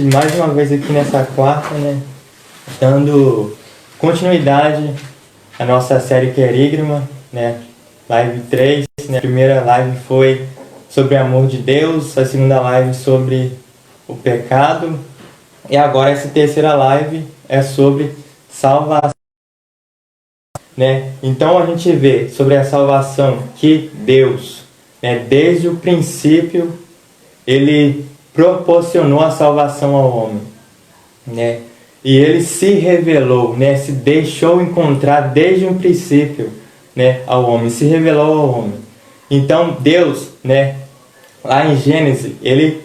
gente mais uma vez aqui nessa quarta, né, dando continuidade à nossa série Querigma, né, live 3, né, a primeira live foi sobre o amor de Deus, a segunda live sobre o pecado, e agora essa terceira live é sobre salvação, né? Então a gente vê sobre a salvação que Deus, né, desde o princípio, Ele proporcionou a salvação ao homem, né? E Ele se revelou, né, se deixou encontrar desde o princípio, né, ao homem, se revelou ao homem. Então Deus, né, lá em Gênesis, Ele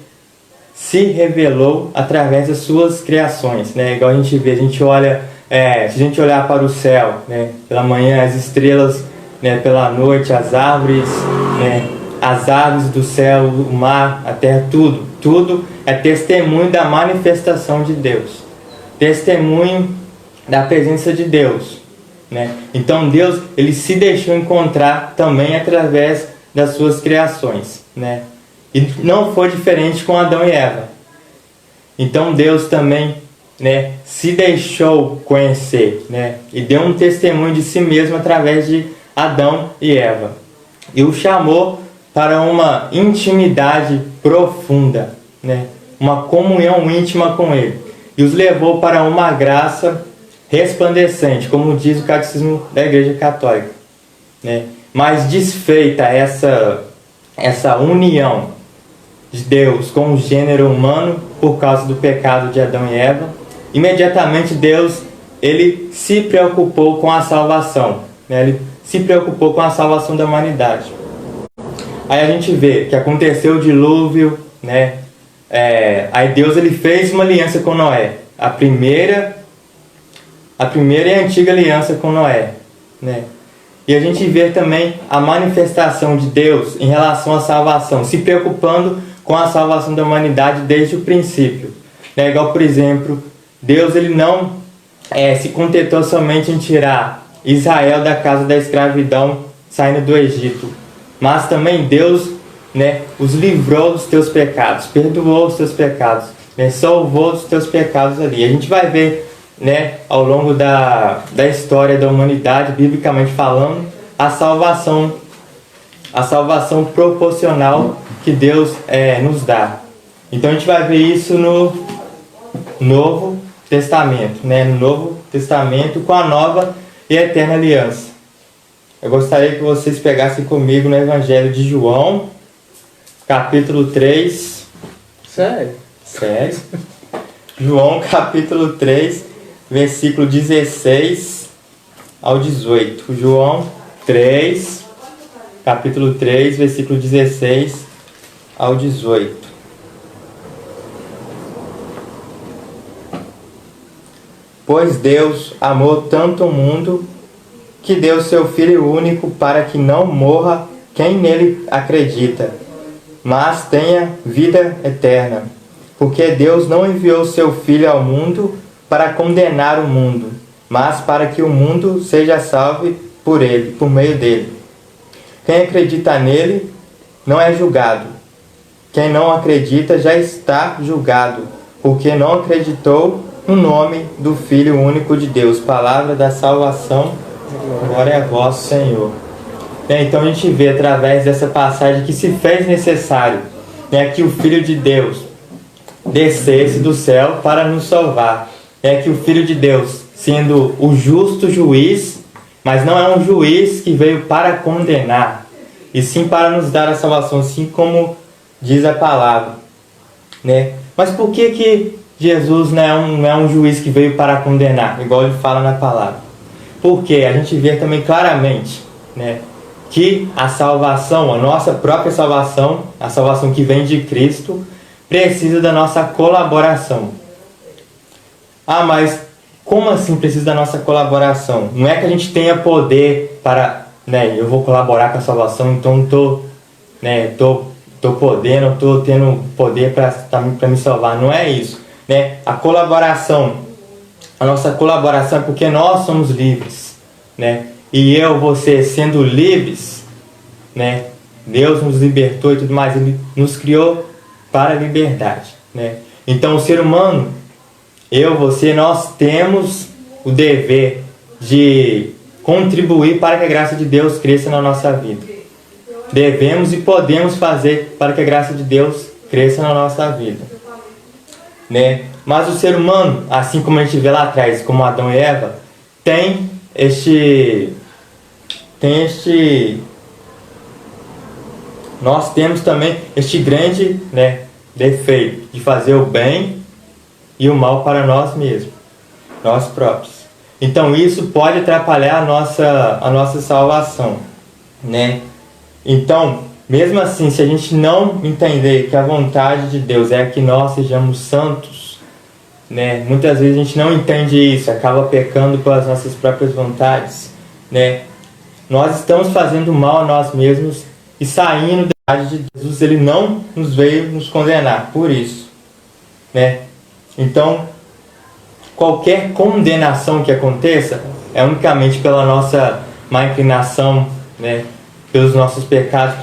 se revelou através das suas criações, né? Igual a gente vê, a gente olha, se a gente olhar para o céu, né, pela manhã, as estrelas, né, pela noite, as árvores, né, as aves do céu, o mar, a terra, tudo é testemunho da manifestação de Deus, testemunho da presença de Deus, né? Então Deus, Ele se deixou encontrar também através das suas criações, né? E não foi diferente com Adão e Eva. Então Deus também, né, se deixou conhecer, né, e deu um testemunho de si mesmo através de Adão e Eva. E o chamou para uma intimidade profunda, né, uma comunhão íntima com Ele. E os levou para uma graça resplandecente, como diz o Catecismo da Igreja Católica, né. Mas desfeita essa união de Deus com o gênero humano por causa do pecado de Adão e Eva, imediatamente Deus, Ele se preocupou com a salvação, né? Ele se preocupou com a salvação da humanidade. Aí a gente vê que aconteceu o dilúvio, né? Aí Deus, Ele fez uma aliança com Noé, a primeira e antiga aliança com Noé, né? E a gente vê também a manifestação de Deus em relação à salvação, se preocupando com a salvação da humanidade desde o princípio, né? Igual, por exemplo, Deus, Ele não se contentou somente em tirar Israel da casa da escravidão saindo do Egito, mas também Deus, né, os livrou dos teus pecados, perdoou os teus pecados, né, salvou dos teus pecados ali. A gente vai ver, né, ao longo da história da humanidade, biblicamente falando, a salvação proporcional que Deus nos dá. Então a gente vai ver isso no Novo Testamento, né? No Novo Testamento com a nova e eterna aliança. Eu gostaria que vocês pegassem comigo no Evangelho de João, capítulo 3. Sério? João, capítulo 3, versículo 16 ao 18. João 3, capítulo 3, versículo 16 ao 18. Pois Deus amou tanto o mundo que deu seu Filho único para que não morra quem nele acredita, mas tenha vida eterna. Porque Deus não enviou seu Filho ao mundo para condenar o mundo, mas para que o mundo seja salvo por ele, por meio dele. Quem acredita nele não é julgado. Quem não acredita já está julgado, porque não acreditou no nome do Filho único de Deus. Palavra da salvação, glória a vós, Senhor. Então a gente vê através dessa passagem que se fez necessário, né, que o Filho de Deus descesse do céu para nos salvar. Que o Filho de Deus, sendo o justo juiz, mas não é um juiz que veio para condenar, e sim para nos dar a salvação, assim como diz a palavra, né? Mas por que Jesus não é um juiz que veio para condenar, igual ele fala na palavra? Porque a gente vê também claramente, né, que a salvação, a nossa própria salvação, a salvação que vem de Cristo, precisa da nossa colaboração. Ah, mas como assim precisa da nossa colaboração? Não é que a gente tenha poder para, né, eu vou colaborar com a salvação, então tô podendo, tô tendo poder para me salvar. Não é isso, né? A nossa colaboração é porque nós somos livres, né? E você sendo livres, né? Deus nos libertou e tudo mais, Ele nos criou para a liberdade, né? Então o ser humano, eu, você, nós temos o dever de contribuir para que a graça de Deus cresça na nossa vida. Devemos e podemos fazer para que a graça de Deus cresça na nossa vida, né? Mas o ser humano, assim como a gente vê lá atrás, como Adão e Eva, nós temos também este grande, né, defeito de fazer o bem e o mal para nós mesmos, nós próprios. Então isso pode atrapalhar a nossa salvação, né? Então, mesmo assim, se a gente não entender que a vontade de Deus é que nós sejamos santos, né? Muitas vezes a gente não entende isso, acaba pecando pelas nossas próprias vontades, né? Nós estamos fazendo mal a nós mesmos e saindo da vontade de Jesus. Ele não nos veio nos condenar por isso, né? Então, qualquer condenação que aconteça é unicamente pela nossa má inclinação, né? Pelos nossos pecados,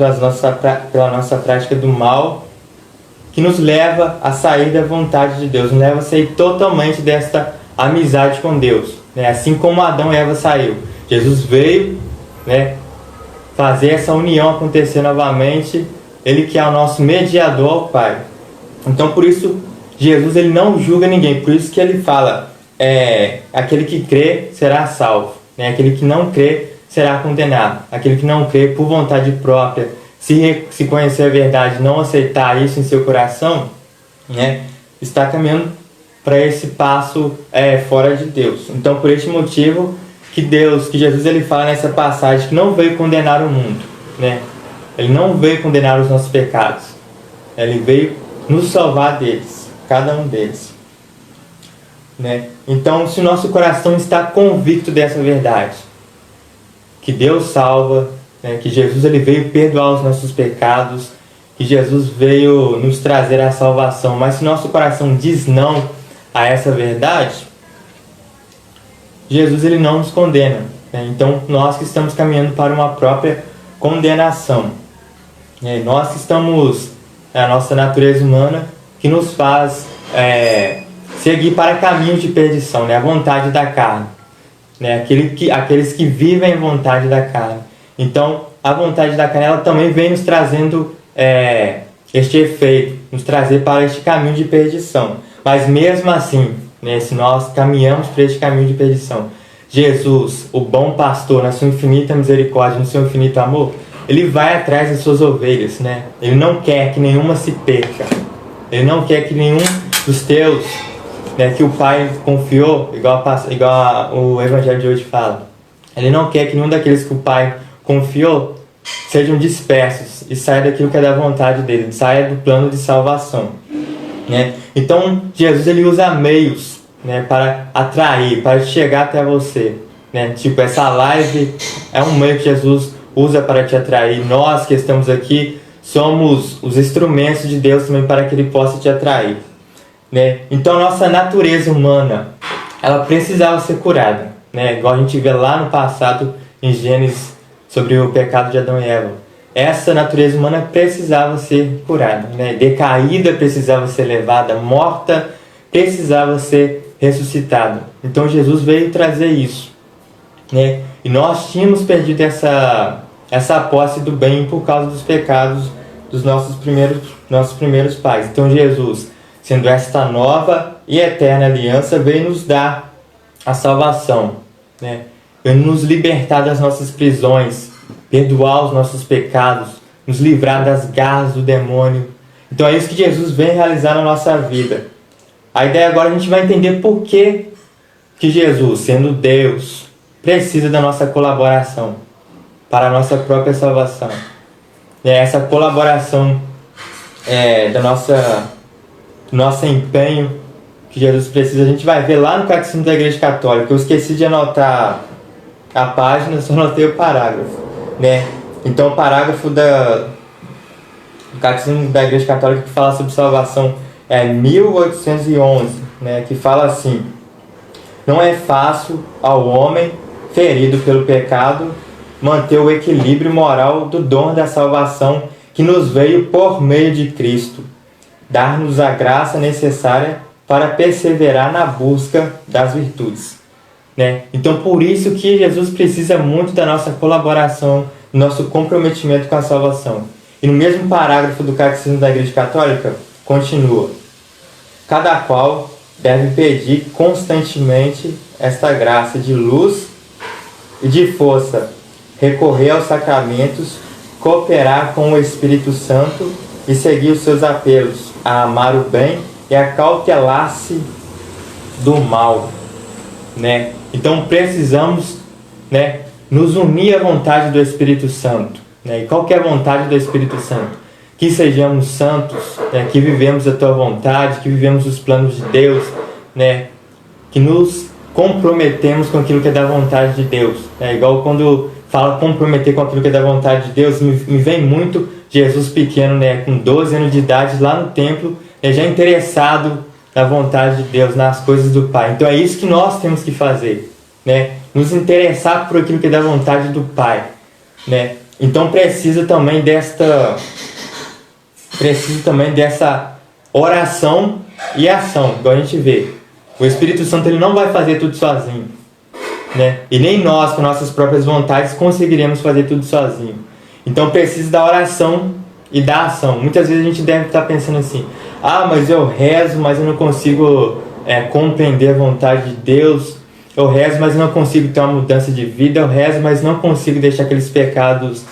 pela nossa prática do mal, que nos leva a sair da vontade de Deus, nos leva a sair totalmente desta amizade com Deus, né? Assim como Adão e Eva saiu, Jesus veio, né, fazer essa união acontecer novamente, Ele que é o nosso mediador ao Pai. Então por isso Jesus ele não julga ninguém, por isso que Ele fala, aquele que crê será salvo, né? Aquele que não crê será condenado. Aquele que não crê por vontade própria, se conhecer a verdade, não aceitar isso em seu coração, né, está caminhando para esse passo fora de Deus. Então, por este motivo que Jesus ele fala nessa passagem que não veio condenar o mundo, né? Ele não veio condenar os nossos pecados. Ele veio nos salvar deles, cada um deles, né? Então, se o nosso coração está convicto dessa verdade, que Deus salva, né, que Jesus ele veio perdoar os nossos pecados, que Jesus veio nos trazer a salvação, mas se nosso coração diz não a essa verdade, Jesus ele não nos condena, né? Então nós que estamos caminhando para uma própria condenação, né? Nós que estamos, a nossa natureza humana que nos faz seguir para caminhos de perdição, né? A vontade da carne, né? Aqueles que vivem a vontade da carne. Então, a vontade da carne ela também vem nos trazendo este efeito, nos trazer para este caminho de perdição. Mas mesmo assim, né, se nós caminhamos para este caminho de perdição, Jesus, o bom pastor, na sua infinita misericórdia, no seu infinito amor, Ele vai atrás das suas ovelhas, né? Ele não quer que nenhuma se perca. Ele não quer que nenhum dos teus, né, que o Pai confiou, igual o Evangelho de hoje fala, Ele não quer que nenhum daqueles que o Pai confiou sejam dispersos e saia daquilo que é da vontade dele, saia do plano de salvação, né? Então Jesus ele usa meios, né, para atrair, para chegar até você, né? Tipo, essa live é um meio que Jesus usa para te atrair. Nós que estamos aqui somos os instrumentos de Deus também para que Ele possa te atrair, né? Então nossa natureza humana ela precisava ser curada, né? Igual a gente vê lá no passado em Gênesis sobre o pecado de Adão e Eva. Essa natureza humana precisava ser curada, né? Decaída precisava ser levada, morta precisava ser ressuscitada. Então Jesus veio trazer isso, né? E nós tínhamos perdido essa posse do bem por causa dos pecados dos nossos primeiros pais. Então Jesus, sendo esta nova e eterna aliança, veio nos dar a salvação, né? Veio nos libertar das nossas prisões, perdoar os nossos pecados, nos livrar das garras do demônio. Então é isso que Jesus vem realizar na nossa vida. A ideia agora a gente vai entender por que Jesus, sendo Deus, precisa da nossa colaboração para a nossa própria salvação. Essa colaboração do nosso empenho que Jesus precisa, a gente vai ver lá no Catecismo da Igreja Católica. Eu esqueci de anotar a página, só anotei o parágrafo, né? Então o parágrafo do Catecismo da Igreja Católica que fala sobre salvação é 1811, né? Que fala assim: não é fácil ao homem ferido pelo pecado manter o equilíbrio moral do dom da salvação que nos veio por meio de Cristo. dar-nos a graça necessária para perseverar na busca das virtudes, né? Então, por isso que Jesus precisa muito da nossa colaboração, do nosso comprometimento com a salvação. E no mesmo parágrafo do Catecismo da Igreja Católica, continua: cada qual deve pedir constantemente esta graça de luz e de força, recorrer aos sacramentos, cooperar com o Espírito Santo e seguir os seus apelos a amar o bem e a cautelar-se do mal, né? Então precisamos, né, nos unir à vontade do Espírito Santo, né? E qual que é a vontade do Espírito Santo? Que sejamos santos, né? Que vivemos a tua vontade, que vivemos os planos de Deus, né? Que nos comprometemos com aquilo que é da vontade de Deus, né? Igual quando fala comprometer com aquilo que é da vontade de Deus, me vem muito Jesus pequeno, né? Com 12 anos de idade, lá no templo, já interessado na vontade de Deus, nas coisas do Pai. Então é isso que nós temos que fazer, né? Nos interessar por aquilo que é da vontade do Pai, né? Então precisa também dessa oração e ação, igual a gente vê. O Espírito Santo ele não vai fazer tudo sozinho, né? E nem nós, com nossas próprias vontades, conseguiremos fazer tudo sozinho. Então precisa da oração e da ação. Muitas vezes a gente deve estar pensando assim: ah, mas eu rezo, mas eu não consigo compreender a vontade de Deus. Eu rezo, mas eu não consigo ter uma mudança de vida. Eu rezo, mas não consigo deixar aqueles pecados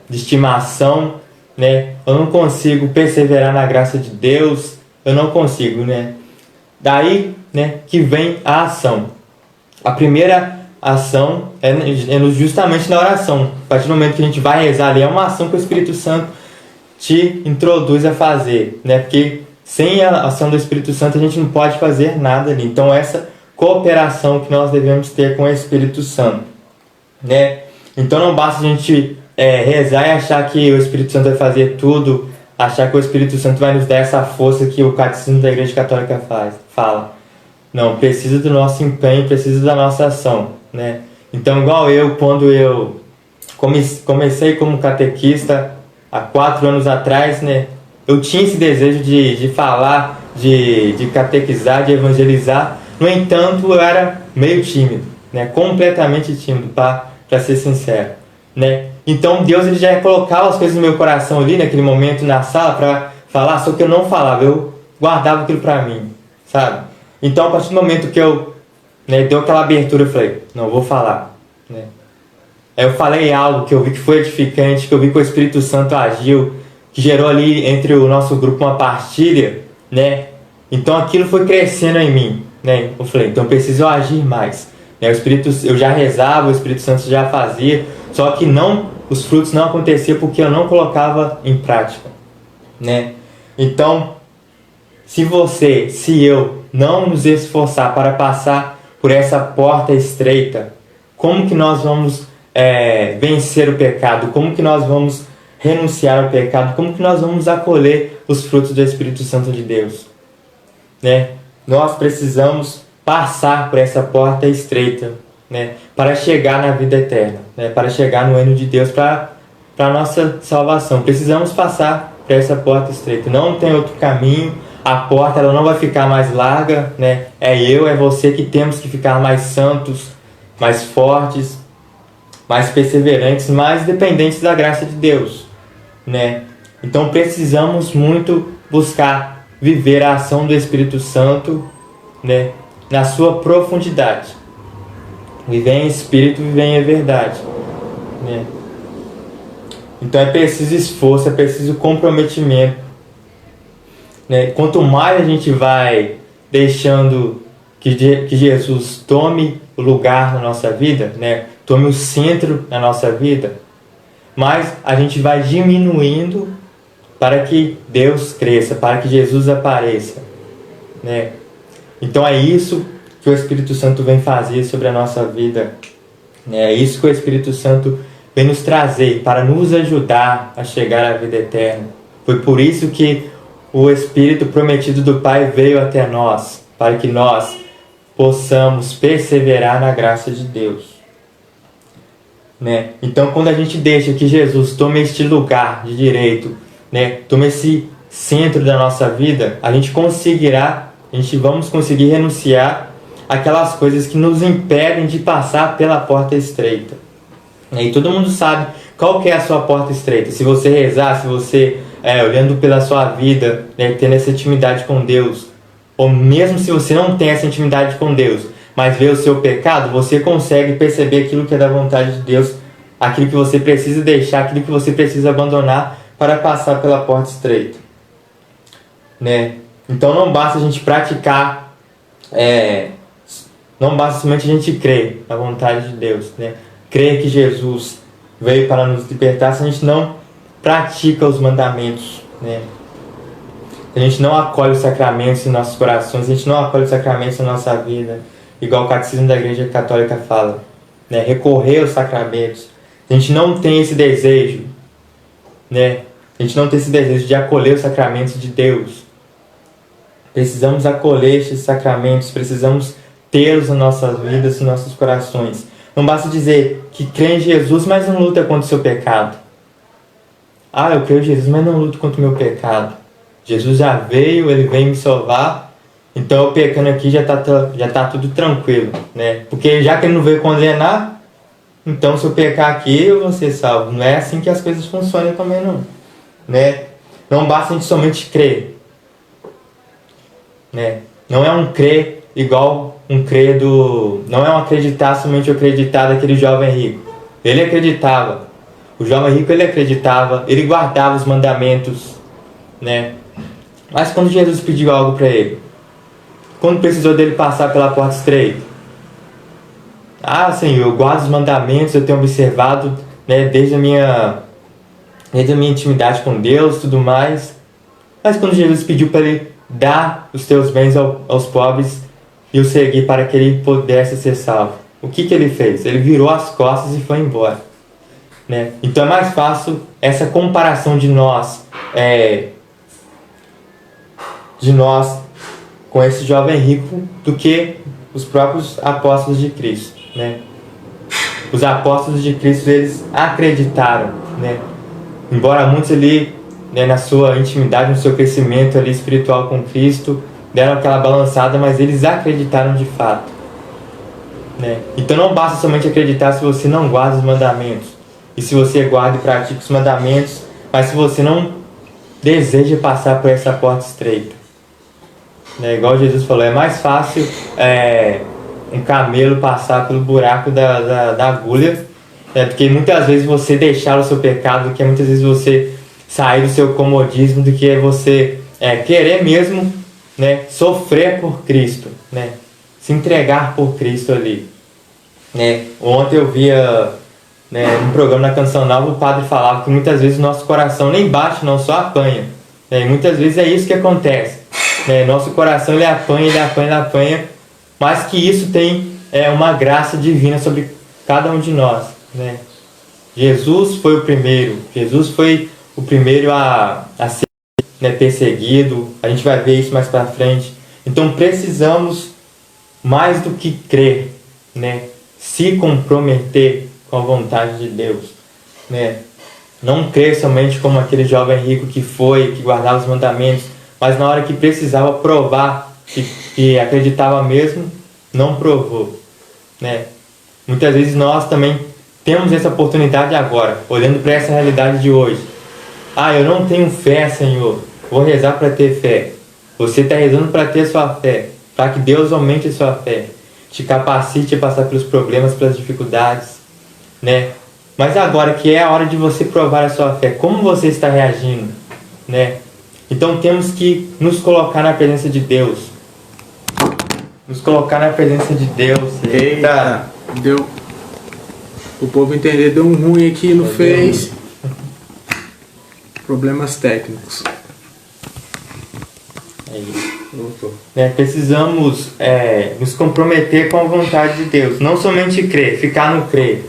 de estimação, né? Eu não consigo perseverar na graça de Deus. Eu não consigo, né? Daí, né, que vem a ação. A primeira ação é justamente na oração. A partir do momento que a gente vai rezar ali, é uma ação que o Espírito Santo te introduz a fazer, né? Porque sem a ação do Espírito Santo a gente não pode fazer nada ali. Então essa cooperação que nós devemos ter com o Espírito Santo, né? Então não basta a gente rezar e achar que o Espírito Santo vai fazer tudo, achar que o Espírito Santo vai nos dar essa força que o Catecismo da Igreja Católica fala. Não, precisa do nosso empenho, precisa da nossa ação, né? Então, igual eu, quando eu comecei como catequista há 4 anos atrás, né? Eu tinha esse desejo de falar, de catequizar, de evangelizar. No entanto, eu era meio tímido, né? Completamente tímido, para ser sincero, né? Então, Deus ele já colocava as coisas no meu coração ali, naquele momento, na sala, para falar, só que eu não falava, eu guardava aquilo para mim, sabe? Então, a partir do momento que eu deu aquela abertura, eu falei, não, eu vou falar, né? Aí eu falei algo que eu vi que foi edificante, que eu vi que o Espírito Santo agiu, que gerou ali entre o nosso grupo uma partilha, né? Então aquilo foi crescendo em mim, né? Eu falei, então eu preciso agir mais, né? Eu já rezava, o Espírito Santo já fazia, só que os frutos não aconteciam porque eu não colocava em prática, né? Então, se eu não nos esforçar para passar por essa porta estreita, como que nós vamos vencer o pecado? Como que nós vamos renunciar ao pecado? Como que nós vamos acolher os frutos do Espírito Santo de Deus, né? Nós precisamos passar por essa porta estreita, né, para chegar na vida eterna, né, para chegar no reino de Deus, para a nossa salvação. Precisamos passar por essa porta estreita. Não tem outro caminho. A porta ela não vai ficar mais larga, né? É você que temos que ficar mais santos, mais fortes, mais perseverantes, mais dependentes da graça de Deus, né? Então precisamos muito buscar viver a ação do Espírito Santo, né, na sua profundidade. Viver em espírito, viver em verdade, né? Então é preciso esforço, é preciso comprometimento, né? Quanto mais a gente vai deixando que Jesus tome o lugar na nossa vida, né, tome o centro na nossa vida, mais a gente vai diminuindo para que Deus cresça, para que Jesus apareça, né? Então é isso que o Espírito Santo vem fazer sobre a nossa vida, né? É isso que o Espírito Santo vem nos trazer para nos ajudar a chegar à vida eterna. Foi por isso que o Espírito prometido do Pai veio até nós, para que nós possamos perseverar na graça de Deus, né? Então, quando a gente deixa que Jesus tome este lugar de direito, né, tome esse centro da nossa vida, a gente vamos conseguir renunciar àquelas coisas que nos impedem de passar pela porta estreita. E todo mundo sabe qual que é a sua porta estreita. Se você rezar, se você, olhando pela sua vida, tendo essa intimidade com Deus, ou mesmo se você não tem essa intimidade com Deus, mas vê o seu pecado, você consegue perceber aquilo que é da vontade de Deus, aquilo que você precisa deixar, aquilo que você precisa abandonar para passar pela porta estreita. Então não basta a gente praticar, não basta somente a gente crer na vontade de Deus, crer que Jesus veio para nos libertar, se a gente não pratica os mandamentos, se a gente não acolhe os sacramentos em nossos corações, se a gente não acolhe os sacramentos na nossa vida, igual o Catecismo da Igreja Católica fala, recorrer aos sacramentos, se a gente não tem esse desejo, a gente não tem esse desejo de acolher os sacramentos de Deus, precisamos acolher esses sacramentos, precisamos tê-los nas nossas vidas, nos nossos corações. Não basta dizer que crê em Jesus, mas não luta contra o seu pecado. Eu creio em Jesus, mas não luto contra o meu pecado. Jesus já veio, Ele veio me salvar, então eu pecando aqui já tá tudo tranquilo, Porque já que Ele não veio condenar, então se eu pecar aqui eu vou ser salvo. Não é assim que as coisas funcionam também não. Não basta a gente somente crer. Não é um crer igual um credo, não é um acreditar somente o acreditar daquele jovem rico. Ele acreditava, o jovem rico ele acreditava, ele guardava os mandamentos, Mas quando Jesus pediu algo para ele, quando precisou dele passar pela porta estreita, Senhor, eu guardo os mandamentos, eu tenho observado, desde a minha intimidade com Deus, tudo mais. Mas quando Jesus pediu para ele dar os teus bens aos pobres e o seguir para que ele pudesse ser salvo, o que ele fez? Ele virou as costas e foi embora. Então é mais fácil essa comparação de nós com esse jovem rico do que os próprios apóstolos de Cristo. Os apóstolos de Cristo, eles acreditaram, embora muitos ali, na sua intimidade, no seu crescimento ali espiritual com Cristo, deram aquela balançada, mas eles acreditaram de fato. Então não basta somente acreditar se você não guarda os mandamentos, e se você guarda e pratica os mandamentos, mas se você não deseja passar por essa porta estreita. Igual Jesus falou, é mais fácil um camelo passar pelo buraco da agulha, do que muitas vezes você deixar o seu pecado, do que muitas vezes você sair do seu comodismo, do que você querer mesmo sofrer por Cristo, se entregar por Cristo ali. Ontem eu via num programa na Canção Nova, o padre falava que muitas vezes o nosso coração nem bate, não, só apanha. E muitas vezes é isso que acontece. Nosso coração ele apanha, mas que isso tem uma graça divina sobre cada um de nós. Jesus foi o primeiro, a ser perseguido, a gente vai ver isso mais para frente. Então precisamos, mais do que crer, se comprometer com a vontade de Deus. Não crer somente como aquele jovem rico que guardava os mandamentos, mas na hora que precisava provar que acreditava mesmo, não provou. Muitas vezes nós também temos essa oportunidade agora, olhando para essa realidade de hoje. Eu não tenho fé, Senhor, vou rezar para ter fé. Você está rezando para ter sua fé, para que Deus aumente a sua fé, te capacite a passar pelos problemas, pelas dificuldades, Mas agora que é a hora de você provar a sua fé, como você está reagindo, Então temos que nos colocar na presença de Deus. Eita, deu. O povo entender, deu um ruim aqui no Face. Problemas técnicos. Precisamos nos comprometer com a vontade de Deus. Não somente crer, ficar no crer.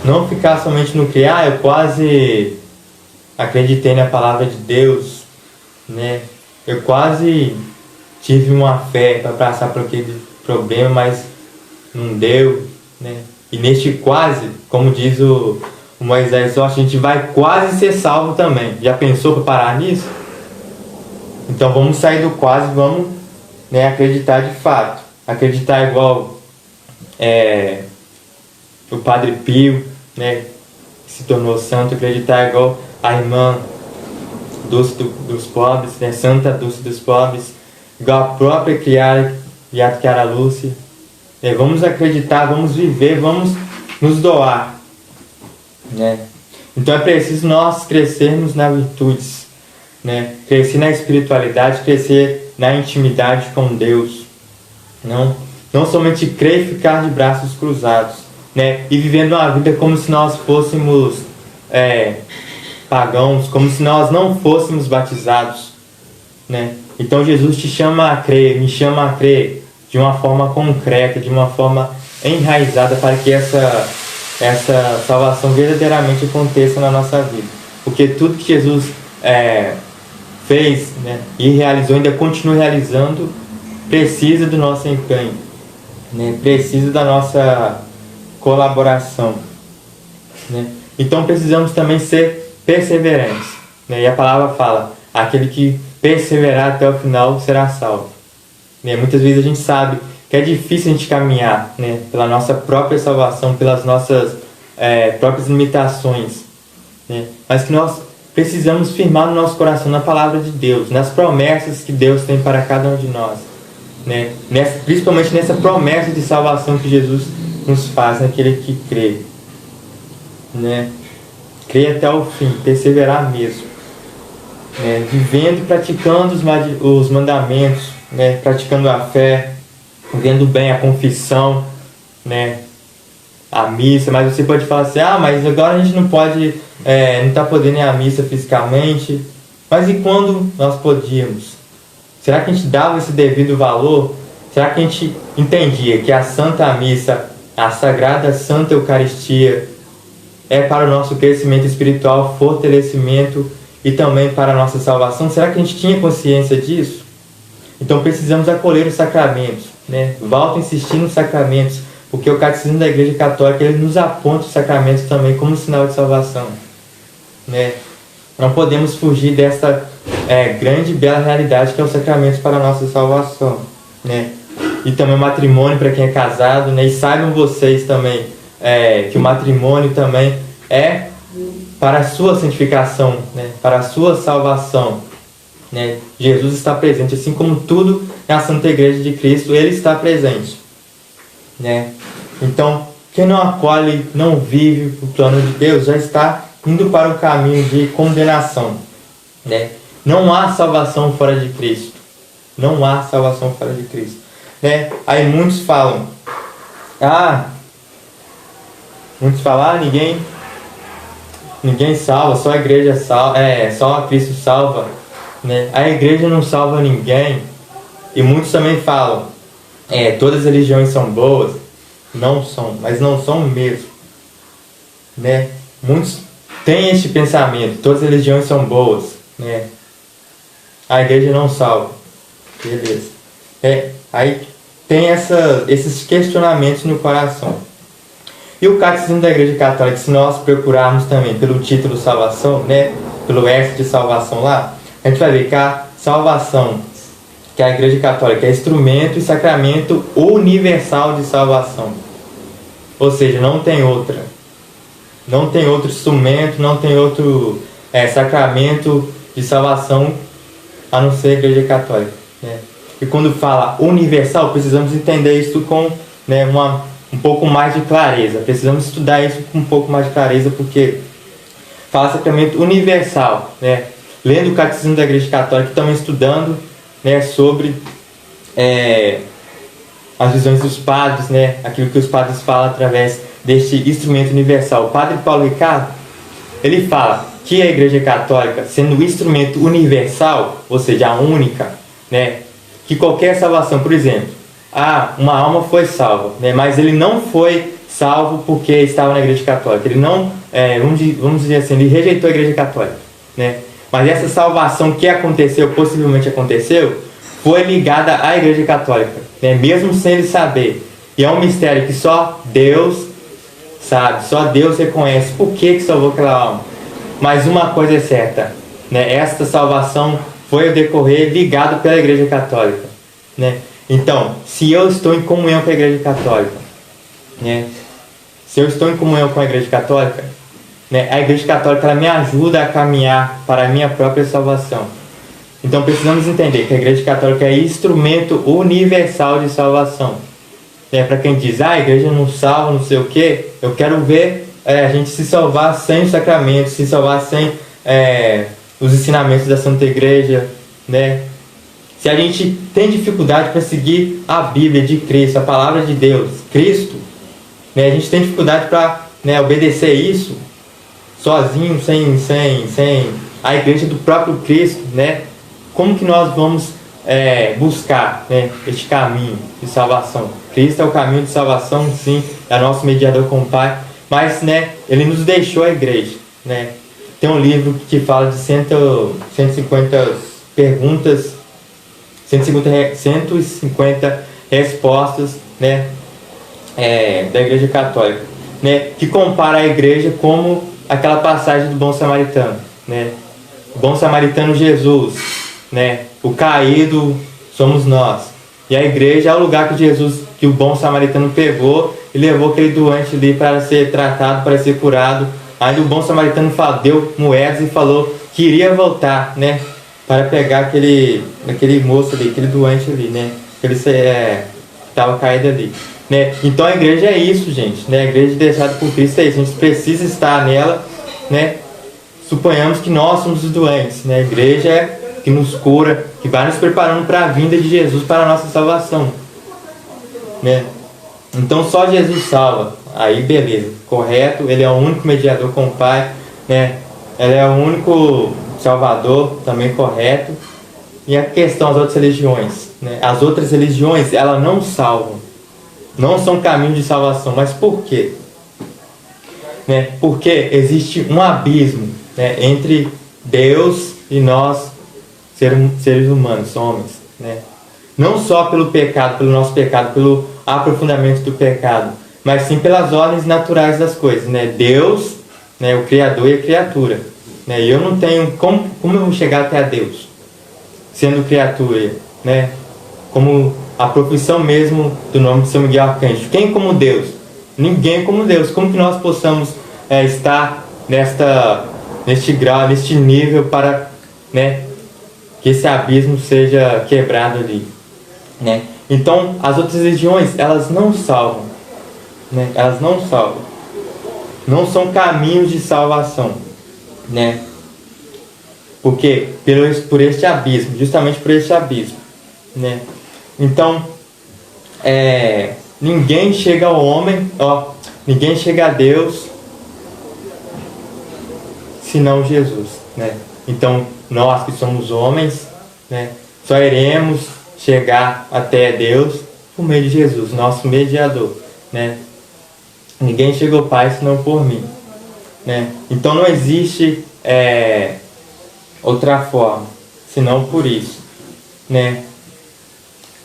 Não ficar somente no crer. Eu quase acreditei na palavra de Deus. Eu quase tive uma fé para passar por aquele problema, mas não deu. E neste quase, como diz o o Moisés só, a gente vai quase ser salvo também. Já pensou para parar nisso? Então vamos sair do quase, vamos, né, acreditar de fato. Acreditar igual o Padre Pio, né, que se tornou santo. Acreditar igual a irmã Dulce dos pobres, né, Santa Dulce dos pobres, igual a própria Chiara Lúcia. Vamos acreditar, vamos viver, vamos nos doar, né? Então é preciso nós crescermos nas virtudes, né? Crescer na espiritualidade, crescer na intimidade com Deus. Não somente crer e ficar de braços cruzados, né? E vivendo uma vida como se nós fôssemos pagãos, como se nós não fôssemos batizados, né? Então Jesus te chama a crer, me chama a crer de uma forma concreta, de uma forma enraizada, para que essa salvação verdadeiramente aconteça na nossa vida. Porque tudo que Jesus fez, né, e realizou, ainda continua realizando, precisa do nosso empenho, né, precisa da nossa colaboração, né? Então precisamos também ser perseverantes, né? E a palavra fala, aquele que perseverar até o final será salvo. Muitas vezes a gente sabe que é difícil a gente caminhar, né, pela nossa própria salvação, pelas nossas próprias limitações, né, mas que nós precisamos firmar no nosso coração na palavra de Deus, nas promessas que Deus tem para cada um de nós, né, principalmente nessa promessa de salvação que Jesus nos faz, naquele que crê, né, crê até o fim, perseverar mesmo, né, vivendo e praticando os mandamentos, né, praticando a fé, vendo bem a confissão, né, a missa. Mas você pode falar assim, mas agora a gente não pode, não está podendo ir à missa fisicamente. Mas e quando nós podíamos? Será que a gente dava esse devido valor? Será que a gente entendia que a Santa Missa, a Sagrada Santa Eucaristia, é para o nosso crescimento espiritual, fortalecimento e também para a nossa salvação? Será que a gente tinha consciência disso? Então precisamos acolher os sacramentos, né? Volto a insistir nos sacramentos, porque o Catecismo da Igreja Católica ele nos aponta os sacramentos também como sinal de salvação, né? Não podemos fugir dessa grande e bela realidade que é o sacramento para a nossa salvação, né? E também o matrimônio para quem é casado, né? E saibam vocês também que o matrimônio também é para a sua santificação, né? Para a sua salvação, né? Jesus está presente, assim como tudo na Santa Igreja de Cristo, Ele está presente, né? Então, quem não acolhe, não vive o plano de Deus, já está indo para o caminho de condenação, né? Não há salvação fora de Cristo. Não há salvação fora de Cristo, né? Aí muitos falam, ninguém salva, só a igreja salva, só Cristo salva, né? A igreja não salva ninguém. E muitos também falam, todas as religiões são boas. Não são, mas não são mesmo, né? Muitos têm este pensamento, todas as religiões são boas, né? A igreja não salva. Beleza. Aí tem esses questionamentos no coração. E o Catecismo da Igreja Católica, se nós procurarmos também pelo título salvação, né? Pelo S de salvação lá, a gente vai ver que a salvação, que a Igreja Católica é instrumento e sacramento universal de salvação. Ou seja, não tem outra. Não tem outro instrumento, não tem outro sacramento de salvação a não ser a Igreja Católica, né? E quando fala universal, precisamos entender isso com, né, um pouco mais de clareza. Precisamos estudar isso com um pouco mais de clareza, porque fala sacramento universal, né? Lendo o Catecismo da Igreja Católica e também estudando, né, sobre as visões dos padres, né, aquilo que os padres falam através deste instrumento universal. O Padre Paulo Ricardo, ele fala que a Igreja Católica, sendo o instrumento universal, ou seja, a única, né, que qualquer salvação, por exemplo, uma alma foi salva, né, mas ele não foi salvo porque estava na Igreja Católica. Ele não, vamos dizer assim, ele rejeitou a Igreja Católica, né? Mas essa salvação que aconteceu, possivelmente aconteceu, foi ligada à Igreja Católica, né? Mesmo sem ele saber. E é um mistério que só Deus sabe, só Deus reconhece por que salvou aquela alma. Mas uma coisa é certa, né? Esta salvação foi ao decorrer ligado pela Igreja Católica, né? Então, se eu estou em comunhão com a Igreja Católica, né? Se eu estou em comunhão com a Igreja Católica, né? A Igreja Católica ela me ajuda a caminhar para a minha própria salvação. Então precisamos entender que a Igreja Católica é instrumento universal de salvação. Para quem diz, a Igreja não salva, não sei o que, eu quero ver a gente se salvar sem os sacramentos, se salvar sem os ensinamentos da Santa Igreja, né? Se a gente tem dificuldade para seguir a Bíblia de Cristo, a palavra de Deus, Cristo, né? A gente tem dificuldade para, né, obedecer isso sozinho, sem a Igreja do próprio Cristo, né? Como que nós vamos buscar, né, este caminho de salvação? Cristo é o caminho de salvação, sim, é nosso mediador com o Pai, mas, né, Ele nos deixou a Igreja, né? Tem um livro que fala de 150 perguntas, 150 respostas, né, da Igreja Católica, né, que compara a Igreja como aquela passagem do bom samaritano, né? O bom samaritano Jesus, né? O caído somos nós. E a Igreja é o lugar que o bom samaritano pegou e levou aquele doente ali para ser tratado, para ser curado. Aí o bom samaritano deu moedas e falou que iria voltar, né, para pegar aquele moço ali, aquele doente ali, né, que ele estava caído ali, né. Então a Igreja é isso, gente, né, a Igreja deixada por Cristo é isso, a gente precisa estar nela, né. Suponhamos que nós somos os doentes, né, a Igreja é que nos cura, que vai nos preparando para a vinda de Jesus, para a nossa salvação, né. Então só Jesus salva. Aí beleza, correto, Ele é o único mediador com o Pai, né? Ele é o único Salvador, também correto. E a questão das outras religiões, né? As outras religiões, elas não salvam, não são caminho de salvação. Mas por quê? Né? Porque existe um abismo, né, entre Deus e nós, seres humanos, homens, né? Não só pelo pecado, pelo nosso pecado, pelo aprofundamento do pecado, mas sim pelas ordens naturais das coisas, né? Deus, né, o Criador e a criatura, né? E eu não tenho como eu vou chegar até a Deus sendo criatura, né? Como a profissão mesmo do nome de São Miguel Arcanjo. Quem como Deus? Ninguém como Deus. Como que nós possamos estar neste grau, neste nível para, né, que esse abismo seja quebrado ali, né? Então as outras religiões, elas não salvam, né? Elas não salvam, não são caminhos de salvação, né? Porque por este abismo, justamente por este abismo, né? Então ninguém chega ao homem, ninguém chega a Deus senão Jesus, né? Então nós que somos homens, né, só iremos chegar até Deus por meio de Jesus, nosso mediador, né? Ninguém chega ao Pai senão por mim, né? Então não existe outra forma senão por isso, né?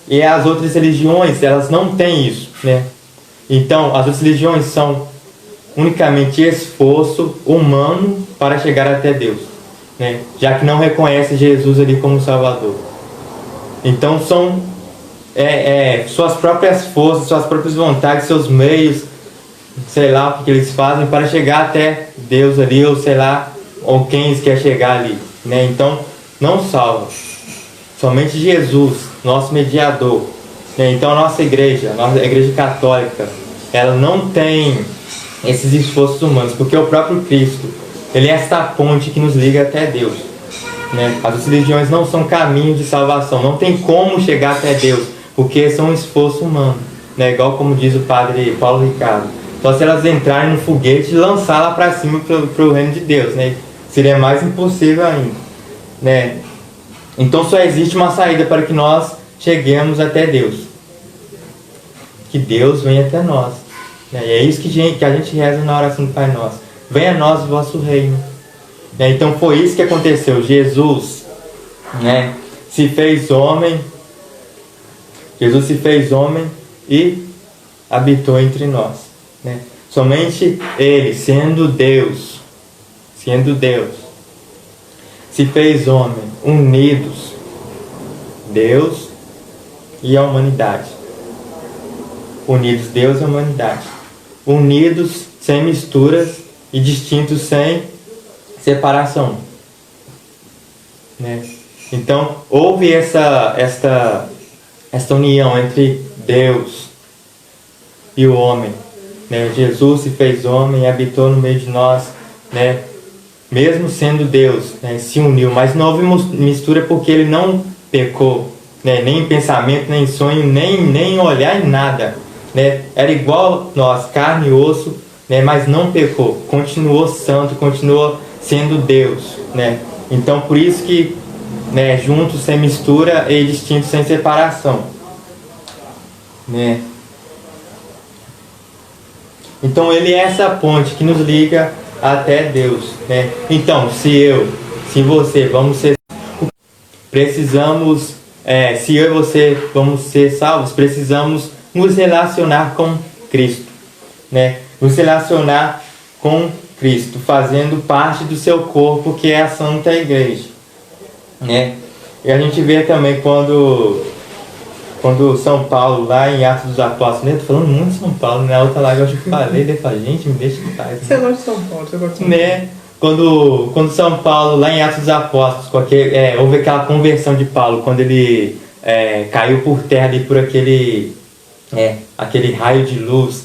E as outras religiões, elas não têm isso, né? Então as outras religiões são unicamente esforço humano para chegar até Deus, né? Já que não reconhece Jesus ali como Salvador. Então são suas próprias forças, suas próprias vontades, seus meios, sei lá o que eles fazem para chegar até Deus ali, ou sei lá, ou quem eles quer chegar ali, né? Então não salva. Somente Jesus, nosso mediador, né? Então a nossa igreja, a Igreja Católica, ela não tem esses esforços humanos, porque o próprio Cristo, Ele é esta ponte que nos liga até Deus, né? As outras religiões não são caminho de salvação, não tem como chegar até Deus, porque são um esforço humano, né? Igual como diz o padre Paulo Ricardo, só se elas entrarem no foguete e lançá-la para cima para o reino de Deus, né? Seria mais impossível ainda, né? Então só existe uma saída para que nós cheguemos até Deus, que Deus venha até nós, né? E é isso que a gente reza na oração do Pai Nosso: venha a nós o vosso reino, né? Então foi isso que aconteceu. Jesus, né, se fez homem, Jesus se fez homem e habitou entre nós, né? somente Ele, sendo Deus, se fez homem, unidos, Deus e a humanidade. Unidos, Deus e a humanidade. Unidos, sem misturas e distintos, sem separação. Né? Então, houve esta união entre Deus e o homem. Né? Jesus se fez homem e habitou no meio de nós, né? Mesmo sendo Deus, né? Se uniu, mas não houve mistura porque ele não pecou, né? Nem em pensamento, nem em sonho, nem em olhar, em nada. Né? Era igual nós, carne e osso, né? Mas não pecou, continuou santo, continuou sendo Deus. Né? Então, por isso que, né, juntos sem mistura e distintos sem separação. Né? Então ele é essa ponte que nos liga até Deus. Né? Então, se você vamos ser precisamos, se eu e você vamos ser salvos, precisamos nos relacionar com Cristo. Né? Nos relacionar com Cristo, fazendo parte do seu corpo, que é a Santa Igreja. Né? E a gente vê também quando São Paulo, lá em Atos dos Apóstolos, né? Tô falando muito de São Paulo, né? A outra lá eu já falei, daí fala, gente, me deixa em paz. Né? Você gosta de São Paulo, você gosta de São Paulo. Né? Quando São Paulo, lá em Atos dos Apóstolos, houve aquela conversão de Paulo, quando ele caiu por terra ali por aquele raio de luz.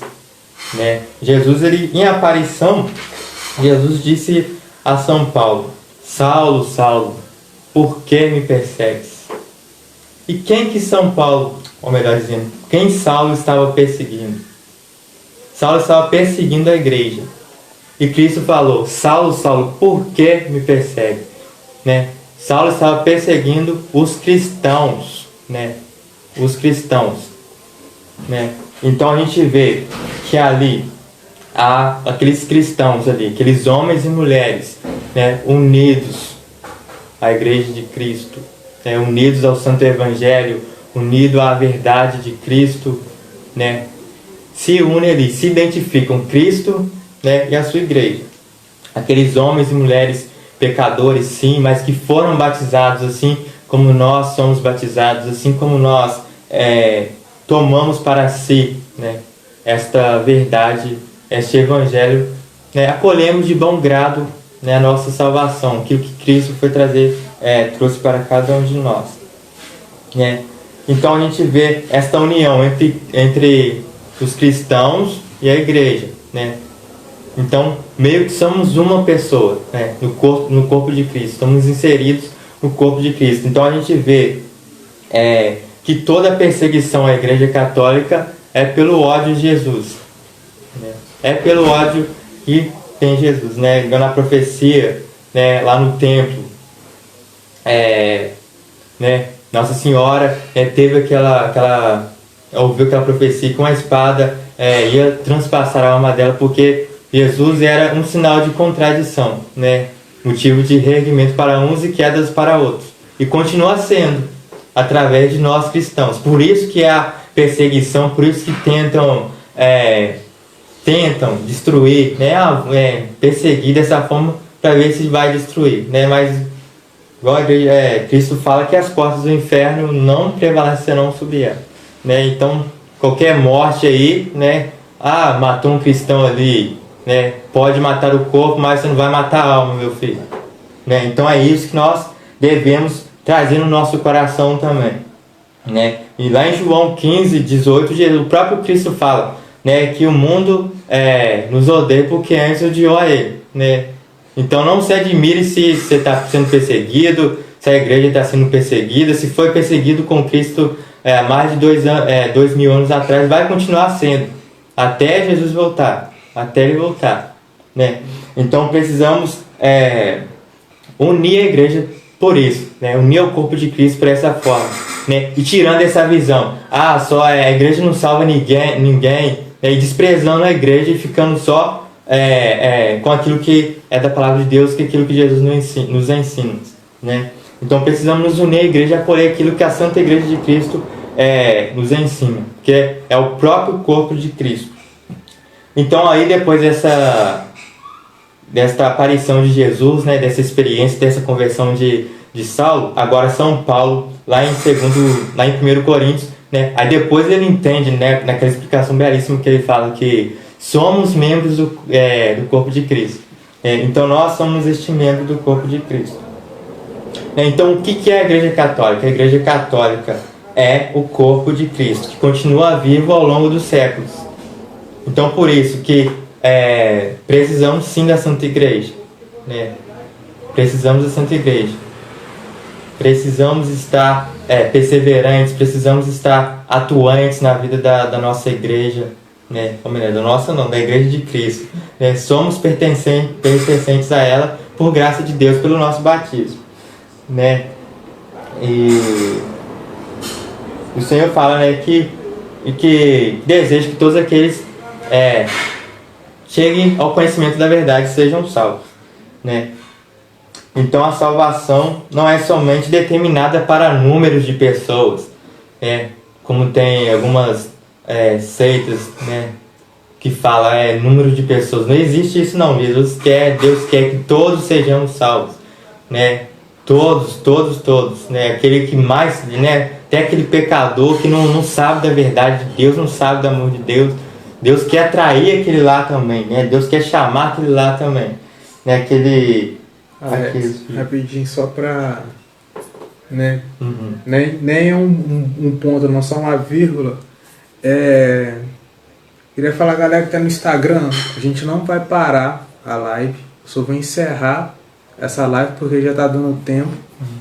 Né? Jesus, em aparição, Jesus disse a São Paulo, Saulo, Saulo, por que me persegues? E quem que São Paulo, ou melhor dizendo, quem Saulo estava perseguindo? Saulo estava perseguindo a igreja. E Cristo falou, Saulo, Saulo, por que me persegue? Né? Saulo estava perseguindo os cristãos. Né? Os cristãos. Né? Então a gente vê que ali há aqueles cristãos ali, aqueles homens e mulheres, né, unidos à Igreja de Cristo, né, unidos ao Santo Evangelho, unidos à verdade de Cristo, né, se unem ali, se identificam Cristo, né, e a sua Igreja. Aqueles homens e mulheres pecadores, sim, mas que foram batizados assim como nós somos batizados, assim como nós tomamos para si, né, esta verdade, este Evangelho, né, acolhemos de bom grado, né, a nossa salvação, aquilo que Cristo foi trouxe para cada um de nós. Né? Então a gente vê esta união entre os cristãos e a igreja. Né? Então, meio que somos uma pessoa, né, no corpo de Cristo, estamos inseridos no corpo de Cristo. Então a gente vê que toda perseguição à Igreja Católica é pelo ódio de Jesus. Né? É pelo ódio que tem Jesus. Né? Na profecia, né, lá no templo, né, Nossa Senhora teve ouviu aquela profecia com a espada ia transpassar a alma dela, porque Jesus era um sinal de contradição, né? Motivo de reerguimento para uns e quedas para outros. E continua sendo, através de nós cristãos. Por isso que há perseguição, por isso que tentam destruir, né? Perseguir dessa forma para ver se vai destruir. Né? Mas, igual Cristo fala que as portas do inferno não prevalecerão sobre ela. Né? Então, qualquer morte aí, né? Matou um cristão ali, né? Pode matar o corpo, mas você não vai matar a alma, meu filho. Né? Então é isso que nós devemos trazer no nosso coração também. Né? E lá em João 15, 18, o próprio Cristo fala, né, que o mundo nos odeia porque antes odiou a ele. Né? Então não se admire se você está sendo perseguido, se a igreja está sendo perseguida, se foi perseguido com Cristo há mais de 2000 anos atrás, vai continuar sendo, até Jesus voltar. Até ele voltar. Né? Então precisamos unir a igreja por isso, né? Unir o corpo de Cristo por essa forma. Né? E tirando essa visão, só a igreja não salva ninguém né? E desprezando a igreja e ficando só com aquilo que é da palavra de Deus, que é aquilo que Jesus nos ensina. Né? Então precisamos nos unir à igreja e acolher aquilo que a Santa Igreja de Cristo nos ensina, que é o próprio corpo de Cristo. Então aí depois desta aparição de Jesus, né, dessa experiência, dessa conversão de Saulo, agora São Paulo, lá em 1 Coríntios, né, aí depois ele entende, né, naquela explicação belíssima que ele fala que somos membros do corpo de Cristo. Então nós somos este membro do corpo de Cristo. Então o que é a Igreja Católica? A Igreja Católica é o corpo de Cristo, que continua vivo ao longo dos séculos. Então por isso que precisamos sim da Santa Igreja, né? Precisamos da Santa Igreja. Precisamos estar perseverantes, precisamos estar atuantes na vida da nossa igreja, né? Ou melhor, da nossa não, da Igreja de Cristo. Né? Somos pertencentes a ela por graça de Deus, pelo nosso batismo, né? E o Senhor fala, né, que deseja que todos aqueles cheguem ao conhecimento da verdade e sejam salvos, né? Então a salvação não é somente determinada para números de pessoas, como tem algumas seitas, né, que falam número de pessoas. Não existe isso não. Deus quer que todos sejamos salvos, né? Todos, né? Aquele que mais, né? Até aquele pecador que não sabe da verdade de Deus, não sabe do amor de Deus. Deus quer atrair aquele lá também, né? Deus quer chamar aquele lá também, né? Rapidinho, só pra, né? Nem é um ponto, não, só uma vírgula. Queria falar, galera que tá no Instagram, a gente não vai parar a live, eu só vou encerrar essa live porque já tá dando tempo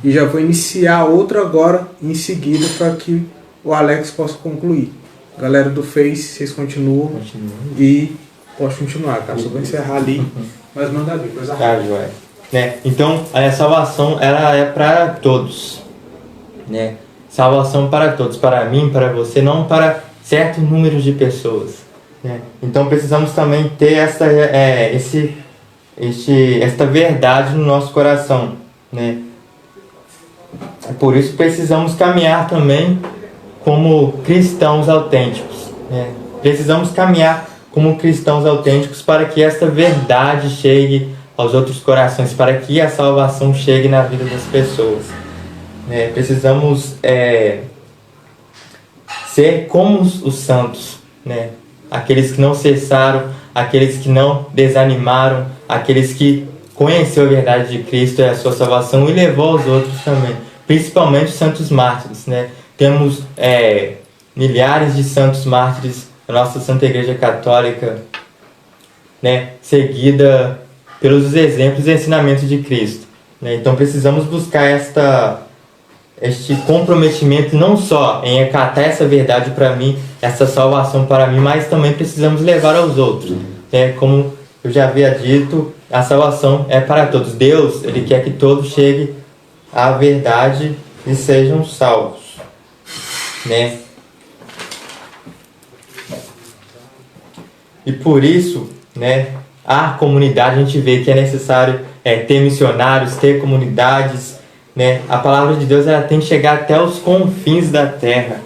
e já vou iniciar outra agora em seguida para que o Alex possa concluir. Galera do Face, vocês continuam. E pode continuar, tá? Só vou encerrar ali, mas manda ver, coisa rápida. Então a salvação ela é para todos, né? Salvação para todos, para mim, para você, não para certos números de pessoas, né? Então precisamos também ter esta verdade no nosso coração, né? Por isso precisamos caminhar também como cristãos autênticos, né? Precisamos caminhar como cristãos autênticos para que esta verdade chegue aos outros corações, para que a salvação chegue na vida das pessoas, né? Precisamos ser como os santos, né? Aqueles que não cessaram, aqueles que não desanimaram, aqueles que conheceram a verdade de Cristo e a sua salvação e levou aos outros também, principalmente os santos mártires, né? Temos milhares de santos mártires na nossa Santa Igreja Católica, né? Seguida pelos exemplos e ensinamentos de Cristo, né? Então precisamos buscar este comprometimento não só em acatar essa verdade para mim, essa salvação para mim, mas também precisamos levar aos outros, né? Como eu já havia dito, a salvação é para todos. Deus, Ele quer que todos cheguem à verdade e sejam salvos, né? E por isso, né, a comunidade, a gente vê que é necessário ter missionários, ter comunidades, né? A palavra de Deus ela tem que chegar até os confins da terra,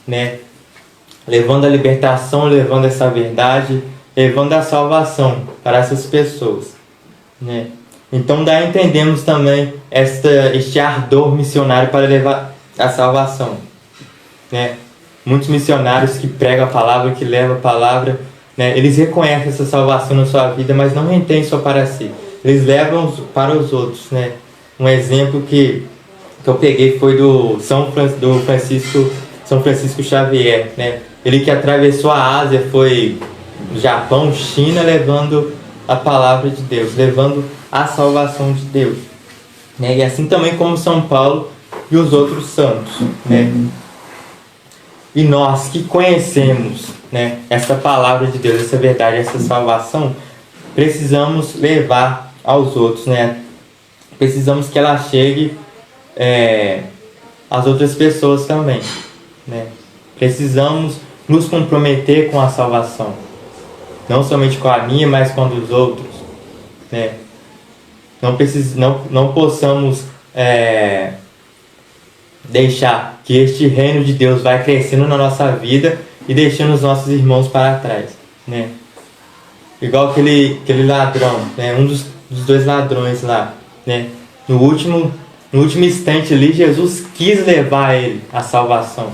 né? Levando a libertação, levando essa verdade, levando a salvação para essas pessoas, né? Então daí entendemos também este ardor missionário para levar a salvação, né? Muitos missionários que pregam a palavra, que levam a palavra, né? Eles reconhecem essa salvação na sua vida, mas não retêm só para si. Eles levam para os outros, né? Um exemplo que eu peguei foi do São Francisco Xavier, né? Ele que atravessou a Ásia, foi Japão, China, levando a palavra de Deus, levando a salvação de Deus, né? E assim também como São Paulo e os outros santos, né? E nós que conhecemos, né, essa palavra de Deus, essa verdade, essa salvação, precisamos levar aos outros, né? Precisamos que ela chegue às outras pessoas também, né? Precisamos nos comprometer com a salvação, não somente com a minha, mas com a dos outros, né? Não possamos deixar que este reino de Deus vai crescendo na nossa vida e deixando os nossos irmãos para trás, né? igual aquele ladrão, né? Um dos dois ladrões lá, né? No último instante ali, Jesus quis levar ele à salvação,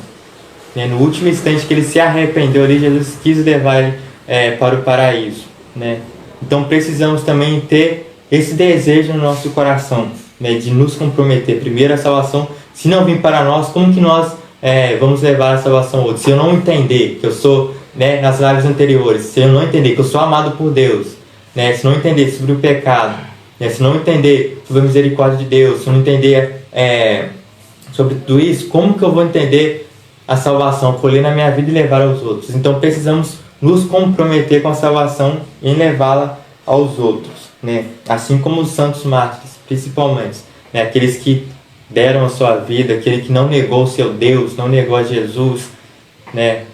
né? No último instante que ele se arrependeu ali, Jesus quis levar ele para o paraíso, né? Então precisamos também ter esse desejo no nosso coração, né? De nos comprometer. Primeiro a salvação, se não vir para nós, como que nós vamos levar a salvação a outros? Se eu não entender que eu sou, né, nas lives anteriores, se eu não entender que eu sou amado por Deus, né, se não entender sobre o pecado, né, se não entender sobre a misericórdia de Deus, se eu não entender sobre tudo isso, como que eu vou entender a salvação, colher na minha vida e levar aos outros? Então precisamos nos comprometer com a salvação e levá-la aos outros, né? Assim como os santos mártires, principalmente, né? Aqueles que deram a sua vida, aquele que não negou o seu Deus, não negou a Jesus, né?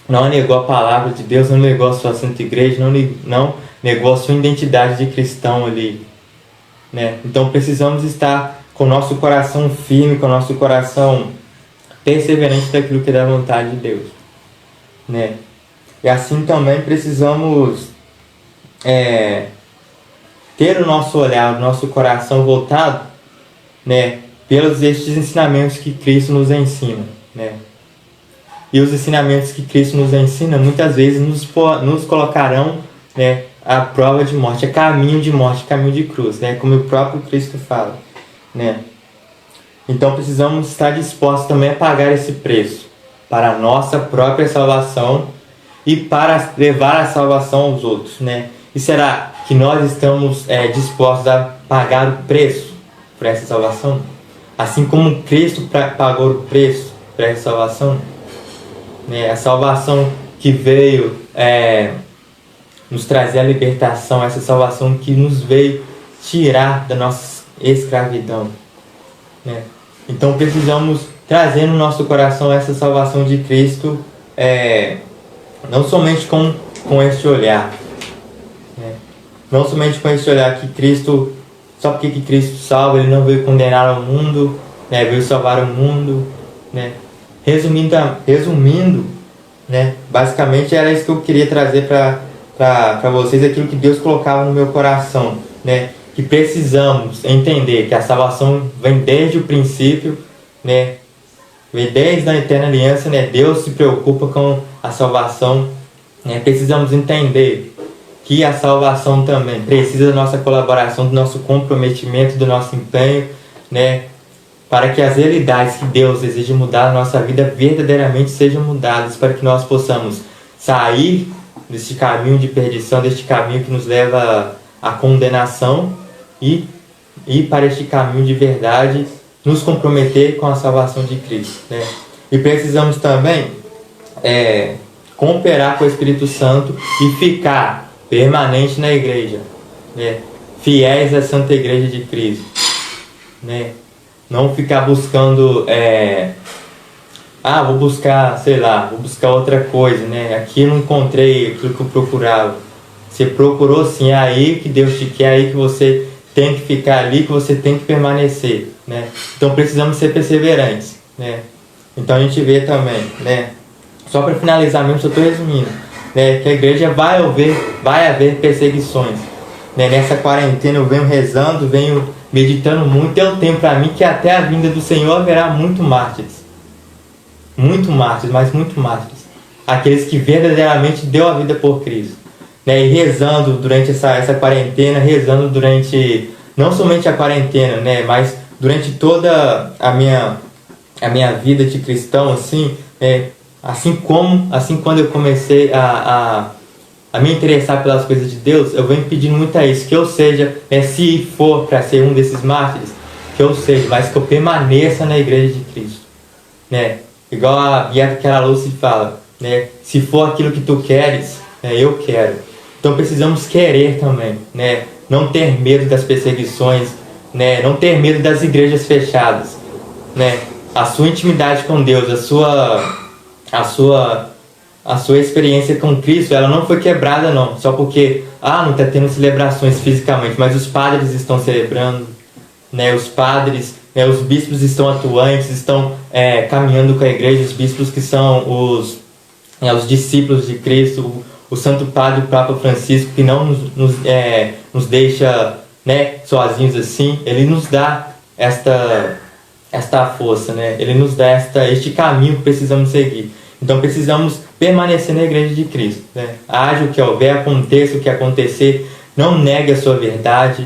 Não negou a palavra de Deus, não negou a sua santa igreja, não negou a sua identidade de cristão ali, né? Então precisamos estar com o nosso coração firme, com o nosso coração perseverante daquilo que é da vontade de Deus, né? E assim também precisamos ter o nosso olhar, o nosso coração voltado, né, pelos estes ensinamentos que Cristo nos ensina, né? E os ensinamentos que Cristo nos ensina muitas vezes nos colocarão, né, à prova de morte, a caminho de morte, caminho de cruz, né, como o próprio Cristo fala, né? Então precisamos estar dispostos também a pagar esse preço para a nossa própria salvação e para levar a salvação aos outros, né? E será que nós estamos dispostos a pagar o preço por essa salvação? Assim como Cristo pagou o preço por essa salvação, né? A salvação que veio nos trazer a libertação, essa salvação que nos veio tirar da nossa escravidão, né? Então precisamos trazer no nosso coração essa salvação de Cristo, não somente com este olhar, né? Não somente com este olhar que Cristo, só porque que Cristo salva, Ele não veio condenar o mundo, né? Veio salvar o mundo, né? Resumindo, né? Basicamente era isso que eu queria trazer para vocês, aquilo que Deus colocava no meu coração, né? Que precisamos entender que a salvação vem desde o princípio, né? Vem desde a eterna aliança, né? Deus se preocupa com a salvação, né? Precisamos entender que a salvação também precisa da nossa colaboração, do nosso comprometimento, do nosso empenho, né? Para que as realidades que Deus deseja mudar na nossa vida verdadeiramente sejam mudadas, para que nós possamos sair deste caminho de perdição, deste caminho que nos leva à condenação e ir para este caminho de verdade, nos comprometer com a salvação de Cristo, né? E precisamos também cooperar com o Espírito Santo e ficar permanente na igreja, né? Fiéis à Santa Igreja de Cristo, né? Não ficar buscando vou buscar outra coisa, né? Aqui eu não encontrei aquilo que eu procurava. Você procurou sim, é aí que Deus te quer, é aí que você tem que ficar ali, que você tem que permanecer, né? Então precisamos ser perseverantes, né? Então a gente vê também, né? Só para finalizar mesmo, só estou resumindo, né? Que a igreja vai haver perseguições, né? Nessa quarentena eu venho rezando, venho meditando muito. Eu tenho para mim que até a vinda do Senhor haverá muito mártires, mas muito mártires, aqueles que verdadeiramente deu a vida por Cristo, né? E rezando durante essa quarentena, rezando durante não somente a quarentena, né? Mas durante toda a minha vida de cristão, assim, assim quando eu comecei a me interessar pelas coisas de Deus, eu venho pedindo muito a isso, que eu seja, se for para ser um desses mártires, que eu seja, mas que eu permaneça na igreja de Cristo, né? Igual a Beata Caraluzzi fala, né? Se for aquilo que tu queres, eu quero. Então precisamos querer também, né? Não ter medo das perseguições, né? Não ter medo das igrejas fechadas, né? A sua intimidade com Deus, a sua experiência com Cristo, ela não foi quebrada não, só porque não está tendo celebrações fisicamente, mas os padres estão celebrando, né? Os padres, os bispos estão atuantes, estão caminhando com a igreja, os bispos que são os discípulos de Cristo, o Santo Padre, o Papa Francisco, que não nos deixa, né, sozinhos assim. Ele nos dá esta força, né? Ele nos dá este caminho que precisamos seguir. Então precisamos permanecer na Igreja de Cristo, né? Haja o que houver, aconteça o que acontecer, não negue a sua verdade,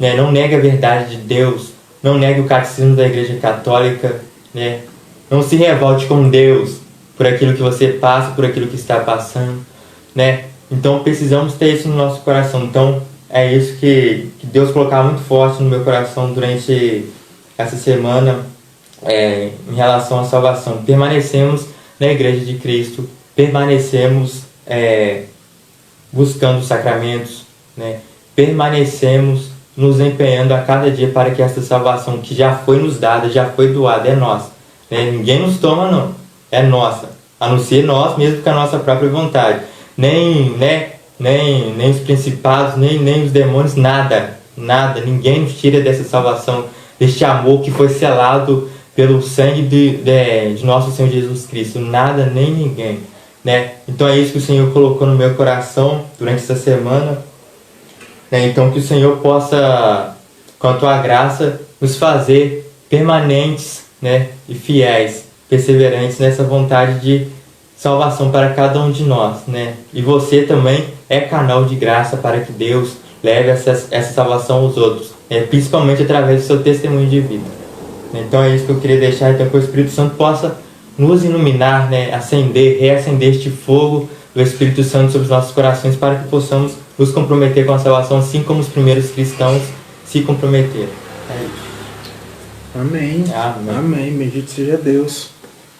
né? Não negue a verdade de Deus, não negue o catecismo da Igreja Católica, né? Não se revolte com Deus por aquilo que você passa, por aquilo que está passando, né? Então precisamos ter isso no nosso coração. Então é isso que Deus colocava muito forte no meu coração durante essa semana, em relação à salvação. Permanecemos na Igreja de Cristo, permanecemos buscando os sacramentos, né? Permanecemos nos empenhando a cada dia para que essa salvação que já foi nos dada, já foi doada, é nossa, né? Ninguém nos toma, não, é nossa, a não ser nós mesmos com a nossa própria vontade. Nem os principados, nem os demônios, nada, ninguém nos tira dessa salvação, deste amor que foi selado pelo sangue de nosso Senhor Jesus Cristo, nada nem ninguém, né? Então é isso que o Senhor colocou no meu coração durante essa semana, né? Então que o Senhor possa, com a tua graça, nos fazer permanentes, né, e fiéis, perseverantes nessa vontade de salvação para cada um de nós, né? E você também é canal de graça para que Deus leve essa salvação aos outros, principalmente através do seu testemunho de vida. Então é isso que eu queria deixar, então que o Espírito Santo possa nos iluminar, né? Reacender este fogo do Espírito Santo sobre os nossos corações para que possamos nos comprometer com a salvação, assim como os primeiros cristãos se comprometeram. É isso. Amém. Amém. Amém. Bendito seja Deus.